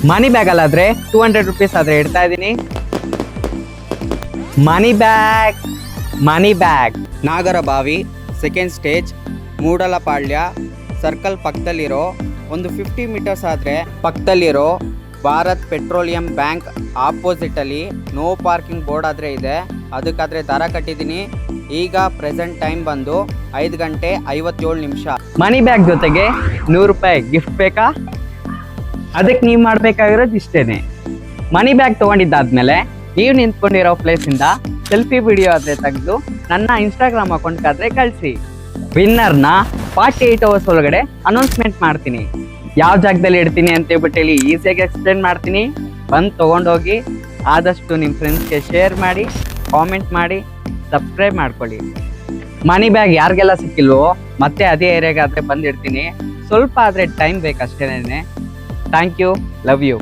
ಮನಿ bag ಅಲ್ಲಾದ್ರೆ 200 rupees ಆದ್ರೆ ಇಡ್ತಾ ಇದ್ದೀನಿ. Money bag Nagarbhavi second stage Moodalapalya circle ಪಕ್ಕದಲ್ಲಿರೋ ಒಂದು 50 ಮೀಟರ್ಸ್ ಆದರೆ ಪಕ್ಕದಲ್ಲಿರೋ ಭಾರತ್ ಪೆಟ್ರೋಲಿಯಂ ಬ್ಯಾಂಕ್ ಆಪೋಸಿಟಲ್ಲಿ ನೋ ಪಾರ್ಕಿಂಗ್ ಬೋರ್ಡ್ ಆದರೆ ಇದೆ. ಅದಕ್ಕಾದರೆ ದರ ಕಟ್ಟಿದ್ದೀನಿ. ಈಗ ಪ್ರೆಸೆಂಟ್ ಟೈಮ್ ಬಂದು 5 ಗಂಟೆ 57 ನಿಮಿಷ. ಮನಿ ಬ್ಯಾಗ್ ಜೊತೆಗೆ 100 ರೂಪಾಯಿ ಗಿಫ್ಟ್ ಬೇಕಾ? ಅದಕ್ಕೆ ನೀವು ಮಾಡಬೇಕಾಗಿರೋದು ಇಷ್ಟೇನೆ. ಮನಿ ಬ್ಯಾಗ್ ತೊಗೊಂಡಿದ್ದಾದ್ಮೇಲೆ ನೀವು ನಿಂತ್ಕೊಂಡಿರೋ ಪ್ಲೇಸಿಂದ ಸೆಲ್ಫಿ ವಿಡಿಯೋ ಆದರೆ ತೆಗೆದು ನನ್ನ ಇನ್ಸ್ಟಾಗ್ರಾಮ್ ಅಕೌಂಟ್ಗಾದರೆ ಕಳಿಸಿ. ವಿನ್ನರ್ನ 48 ಅವರ್ಸ್ ಒಳಗಡೆ ಅನೌನ್ಸ್ಮೆಂಟ್ ಮಾಡ್ತೀನಿ. ಯಾವ ಜಾಗದಲ್ಲಿ ಇಡ್ತೀನಿ ಅಂತ ಹೇಳ್ಬಿಟ್ಟು ಈಸಿಯಾಗಿ ಎಕ್ಸ್ಪ್ಲೇನ್ ಮಾಡ್ತೀನಿ. ಬಂದು ತೊಗೊಂಡೋಗಿ ಆದಷ್ಟು ನಿಮ್ಮ ಫ್ರೆಂಡ್ಸ್ಗೆ ಶೇರ್ ಮಾಡಿ, ಕಾಮೆಂಟ್ ಮಾಡಿ, ಸಬ್ಸ್ಕ್ರೈಬ್ ಮಾಡ್ಕೊಳ್ಳಿ. ಮನಿ ಬ್ಯಾಗ್ ಯಾರಿಗೆಲ್ಲ ಸಿಕ್ಕಿಲ್ವೋ ಮತ್ತೆ ಅದೇ ಏರಿಯಾಗಾದರೆ ಬಂದಿಡ್ತೀನಿ. ಸ್ವಲ್ಪ ಆದರೆ ಟೈಮ್ ಬೇಕಷ್ಟೇನೆ. Thank you, love you.